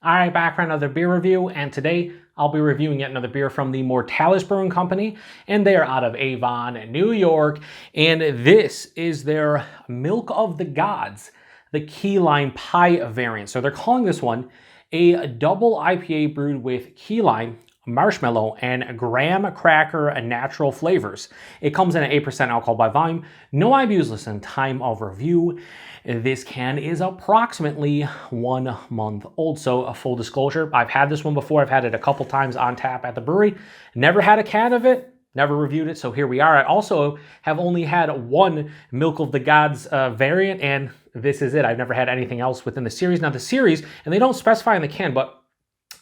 Alright, back for another beer review, and today I'll be reviewing yet another beer from the Mortalis Brewing Company, and they are out of Avon, New York, and this is their Milk of the Gods, the key lime pie variant. So they're calling this one a double IPA brewed with key lime, marshmallow, and graham cracker natural flavors. It comes in at 8% alcohol by volume, no IBUs listed, time of review. This can is approximately 1 month old. So a full disclosure, I've had this one before. I've had it a couple times on tap at the brewery. Never had a can of it, never reviewed it. So here we are. I also have only had one Milk of the Gods variant, and this is it. I've never had anything else within the series. Now the series, and they don't specify in the can, but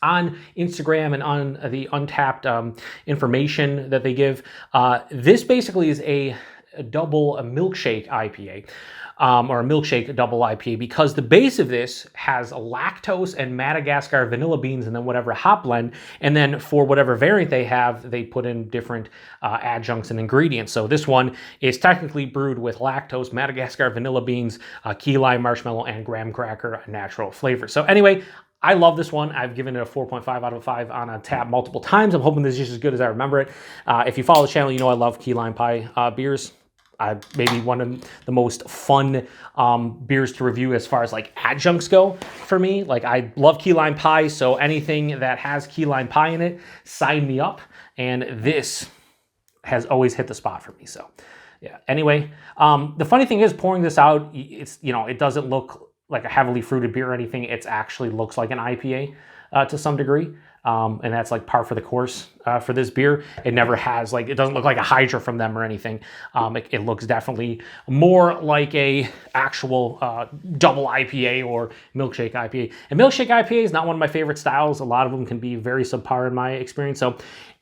on Instagram and on the Untapped information that they give, this basically is a double milkshake IPA. Or a Milkshake Double IPA, because the base of this has lactose and Madagascar vanilla beans and then whatever hop blend, and then for whatever variant they have, they put in different adjuncts and ingredients. So this one is technically brewed with lactose, Madagascar vanilla beans, key lime, marshmallow, and graham cracker natural flavor. So anyway, I love this one. I've given it a 4.5 out of 5 on a tap multiple times. I'm hoping this is just as good as I remember it. If you follow the channel, you know I love key lime pie beers. Maybe one of the most fun beers to review as far as like adjuncts go for me. Like I love key lime pie, so anything that has key lime pie in it, sign me up. And this has always hit the spot for me. So yeah. Anyway, the funny thing is pouring this out, it doesn't look like a heavily fruited beer or anything. It actually looks like an IPA to some degree. And that's like par for the course for this beer. It never has, it doesn't look like a Hydra from them or anything. It looks definitely more like a actual double IPA or Milkshake IPA. And Milkshake IPA is not one of my favorite styles. A lot of them can be very subpar in my experience. So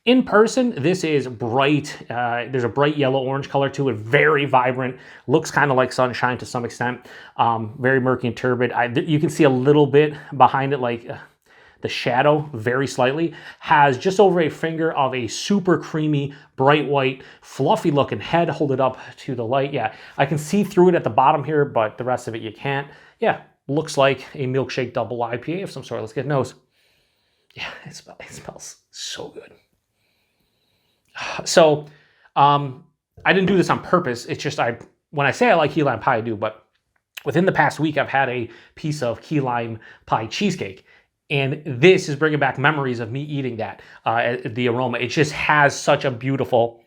in person, this is bright. There's a bright yellow-orange color to it, very vibrant, looks kind of like sunshine to some extent, very murky and turbid. You can see a little bit behind it, the shadow, very slightly, has just over a finger of a super creamy, bright white, fluffy looking head. Hold it up to the light. Yeah, I can see through it at the bottom here, but the rest of it you can't. Yeah, looks like a Milkshake Double IPA of some sort. Let's get a nose. Yeah, it smells so good. So, I didn't do this on purpose. It's just when I say I like key lime pie, I do, but within the past week, I've had a piece of key lime pie cheesecake. And this is bringing back memories of me eating that, the aroma. It just has such a beautiful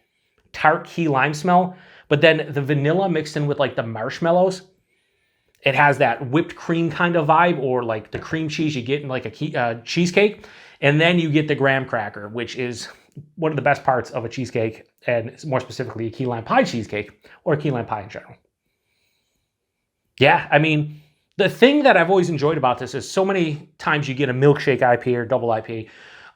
tart key lime smell. But then the vanilla mixed in with the marshmallows, it has that whipped cream kind of vibe, or like the cream cheese you get in a cheesecake. And then you get the graham cracker, which is one of the best parts of a cheesecake, and more specifically a key lime pie cheesecake, or a key lime pie in general. Yeah, I mean, the thing that I've always enjoyed about this is so many times you get a Milkshake IPA or double IPA,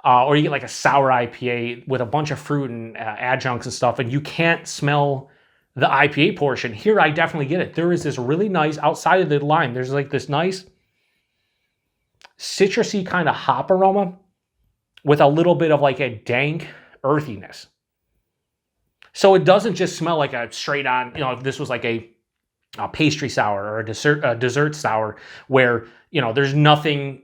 or you get a sour IPA with a bunch of fruit and adjuncts and stuff, and you can't smell the IPA portion. Here, I definitely get it. There is this really nice, outside of the lime, there's this nice citrusy kind of hop aroma with a little bit of a dank earthiness. So it doesn't just smell like a straight on, if this was a pastry sour or a dessert sour where, there's nothing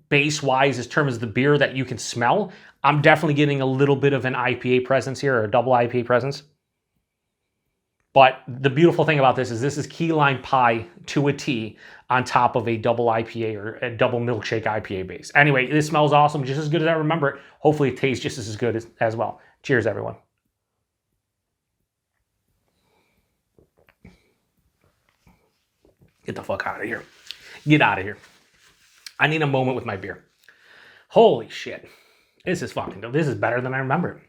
base-wise as terms of the beer that you can smell. I'm definitely getting a little bit of an IPA presence here, or a double IPA presence. But the beautiful thing about this is key lime pie to a T on top of a double IPA or a double Milkshake IPA base. Anyway, this smells awesome, just as good as I remember it. Hopefully it tastes just as good as well. Cheers, everyone. Get the fuck out of here. Get out of here. I need a moment with my beer. Holy shit. This is better than I remember.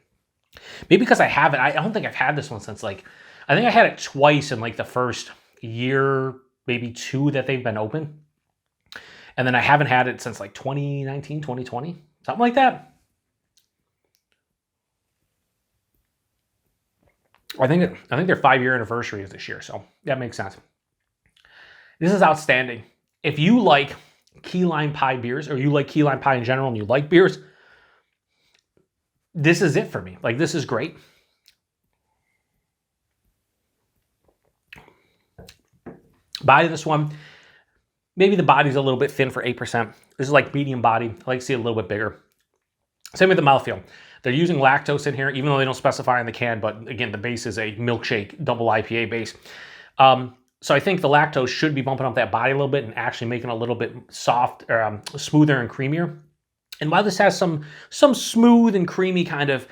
Maybe because I haven't, I don't think I've had this one since I think I had it twice in the first year, maybe 2 that they've been open. And then I haven't had it since 2019, 2020, something like that. I think their 5-year anniversary is this year, so that makes sense. This is outstanding. If you like key lime pie beers, or you like key lime pie in general and you like beers, this is it for me. This is great. Buy this one. maybe the body's a little bit thin for 8%. This is like medium body. I like to see it a little bit bigger. Same with the mouthfeel. They're using lactose in here, even though they don't specify in the can, but again, the base is a Milkshake Double IPA base. So I think the lactose should be bumping up that body a little bit and actually making it a little bit soft, or smoother and creamier. And while this has some smooth and creamy kind of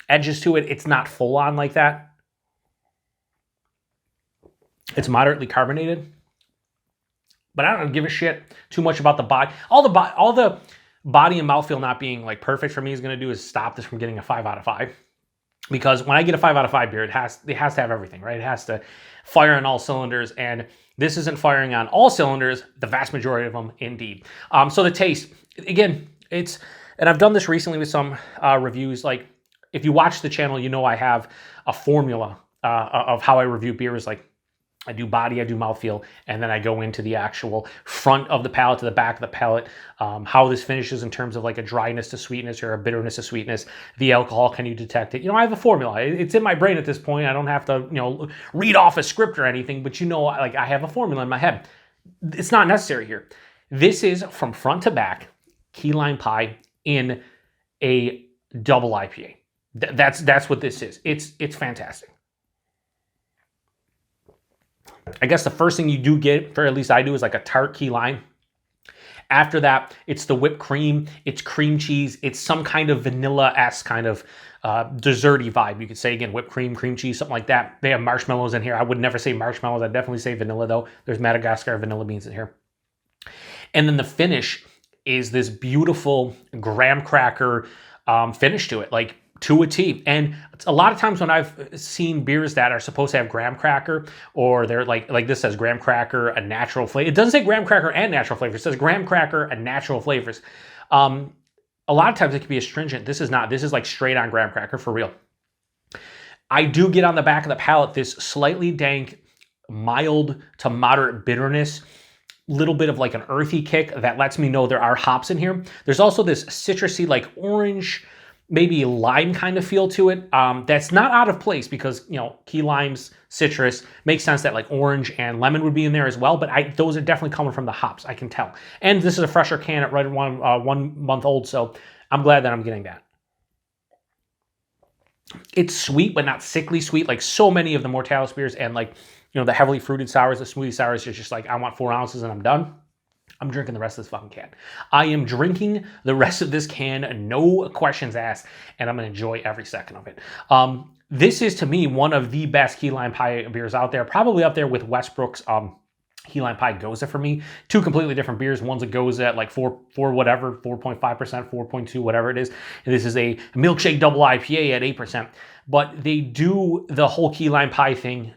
edges to it, it's not full on like that. It's moderately carbonated, but I don't give a shit too much about the body. All the body and mouthfeel not being like perfect for me is going to do is stop this from getting a 5 out of 5. Because when I get a 5 out of 5 beer, it has to have everything, right? It has to fire on all cylinders, and this isn't firing on all cylinders, the vast majority of them, indeed. So the taste, again, and I've done this recently with some reviews. Like, if you watch the channel, you know I have a formula of how I review beers. Like, I do body, I do mouthfeel, and then I go into the actual front of the palate to the back of the palate, how this finishes in terms of like a dryness to sweetness or a bitterness to sweetness, the alcohol, can you detect it? You know, I have a formula. It's in my brain at this point. I don't have to, you know, read off a script or anything, but you know, like, I have a formula in my head. It's not necessary here. This is from front to back, key lime pie in a double IPA. That's what this is. It's fantastic. I guess the first thing you do get, or at least I do, is like a tart key lime. After that, it's the whipped cream, it's cream cheese, it's some kind of vanilla-esque kind of desserty vibe. You could say, again, whipped cream, cream cheese, something like that. They have marshmallows in here. I would never say marshmallows. I'd definitely say vanilla, though. There's Madagascar vanilla beans in here. And then the finish is this beautiful graham cracker finish to it, like to a T. And a lot of times when I've seen beers that are supposed to have graham cracker, or they're like this says graham cracker, a natural flavor. It doesn't say graham cracker and natural flavors. It says graham cracker and natural flavors. A lot of times it can be astringent. This is not. This is like straight on graham cracker for real. I do get on the back of the palate this slightly dank, mild to moderate bitterness, little bit of like an earthy kick that lets me know there are hops in here. There's also this citrusy, like orange, maybe lime kind of feel to it. That's not out of place because, you know, key limes, citrus, makes sense that like orange and lemon would be in there as well, but those are definitely coming from the hops, I can tell. And this is a fresher can at right around 1 month old, so I'm glad that I'm getting that. It's sweet, but not sickly sweet, like so many of the Mortalis beers, and like, you know, the heavily fruited sours, the smoothie sours, is just like, I want 4 ounces and I'm done. I'm drinking the rest of this fucking can. I am drinking the rest of this can, no questions asked, and I'm going to enjoy every second of it. This is, to me, one of the best key lime pie beers out there, probably up there with Westbrook's key lime pie Goza for me. Two completely different beers. One's a Goza at like 4 whatever, 4.5%, 4.2, whatever it is. And this is a Milkshake Double IPA at 8%. But they do the whole key lime pie thing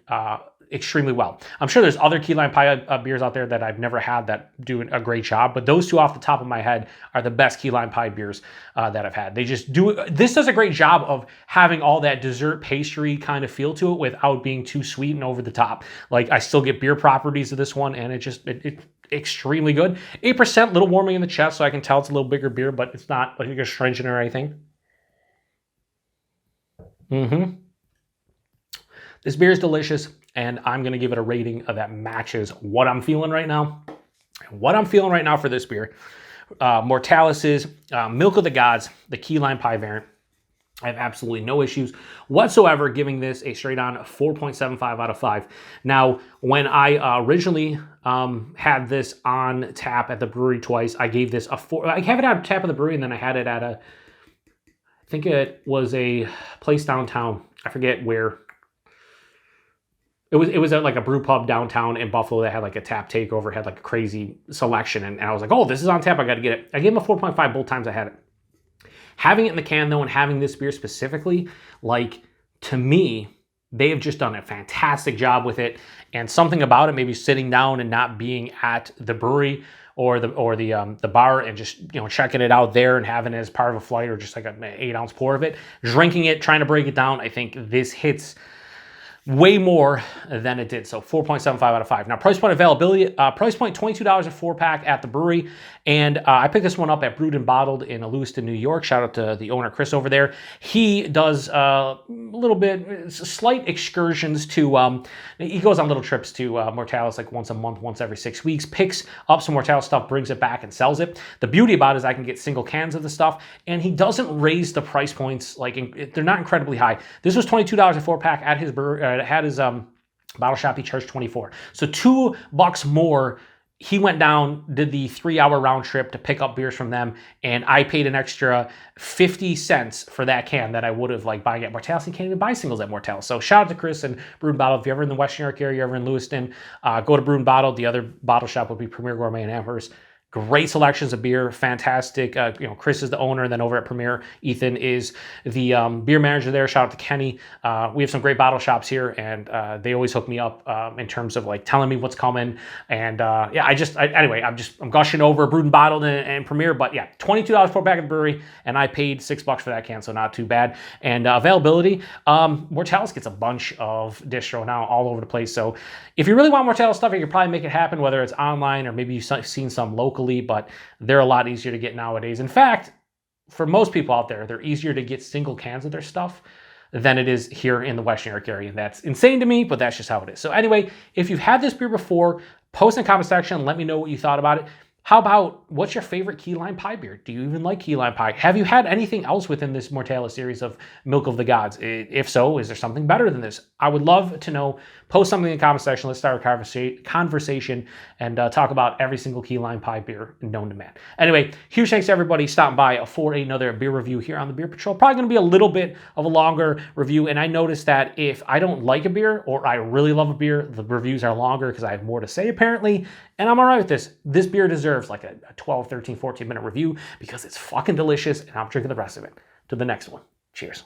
extremely well. I'm sure there's other key lime pie beers out there that I've never had that do a great job, but those two off the top of my head are the best key lime pie beers that I've had. They just do it. This does a great job of having all that dessert pastry kind of feel to it without being too sweet and over the top. Like, I still get beer properties of this one, and it's extremely good. 8%, a little warming in the chest, so I can tell it's a little bigger beer, but it's not like astringent or anything. This beer is delicious, and I'm going to give it a rating that matches what I'm feeling right now. What I'm feeling right now for this beer, Mortalis's Milk of the Gods, the key lime pie variant. I have absolutely no issues whatsoever giving this a straight on 4.75 out of 5. Now, when I originally had this on tap at the brewery twice, I gave this a 4. I have it on tap at the brewery, and then I had it at I think it was a place downtown. I forget where. It was at like a brew pub downtown in Buffalo that had like a tap takeover, had like a crazy selection, and I was like, oh, this is on tap, I got to get it. I gave him a 4.5 both times I had it. Having it in the can though, and having this beer specifically, like, to me, they have just done a fantastic job with it. And something about it, maybe sitting down and not being at the brewery or the bar and just, you know, checking it out there and having it as part of a flight, or just like an 8-ounce pour of it, drinking it, trying to break it down. I think this hits way more than it did. So 4.75 out of 5. Now, price point availability, price point $22 a 4-pack at the brewery. And I picked this one up at Brewed and Bottled in Lewiston, New York. Shout out to the owner, Chris, over there. He does a little bit, slight excursions to, he goes on little trips to Mortalis like once a month, once every 6 weeks, picks up some Mortalis stuff, brings it back and sells it. The beauty about it is I can get single cans of the stuff, and he doesn't raise the price points. Like, they're not incredibly high. This was $22 a 4-pack at his bottle shop. He charged $24. So $2 more. He went down, did the 3-hour round trip to pick up beers from them, and I paid an extra 50 cents for that can that I would have like buying at Mortalis. You can't even buy singles at Mortalis. So shout out to Chris and Brewed and Bottled. If you're ever in the Western New York area, you're ever in Lewiston, go to Brewed and Bottled. The other bottle shop would be Premier Gourmet in Amherst. Great selections of beer, fantastic. Chris is the owner, and then over at Premier, Ethan is the beer manager there. Shout out to Kenny. We have some great bottle shops here, and they always hook me up in terms of like telling me what's coming. And anyway, I'm gushing over Brewed and Bottled and Premier, but yeah, $22 for a pack at the brewery, and I paid $6 for that can, so not too bad. And availability, Mortalis gets a bunch of distro now all over the place. So if you really want Mortalis stuff, you can probably make it happen, whether it's online or maybe you've seen some locally, but they're a lot easier to get nowadays. In fact, for most people out there, they're easier to get single cans of their stuff than it is here in the Western New York area. That's insane to me, but that's just how it is. So anyway, if you've had this beer before, post in the comment section, let me know what you thought about it. How about, what's your favorite key lime pie beer? Do you even like key lime pie? Have you had anything else within this Mortalis series of Milk of the Gods? If so, is there something better than this? I would love to know. Post something in the comment section. Let's start a conversation and talk about every single key lime pie beer known to man. Anyway, huge thanks to everybody stopping by for another beer review here on the Beer Patrol. Probably going to be a little bit of a longer review, and I noticed that if I don't like a beer or I really love a beer, the reviews are longer because I have more to say apparently, and I'm all right with this. This beer deserves like a 12, 13, 14-minute review because it's fucking delicious, and I'm drinking the rest of it. To the next one. Cheers.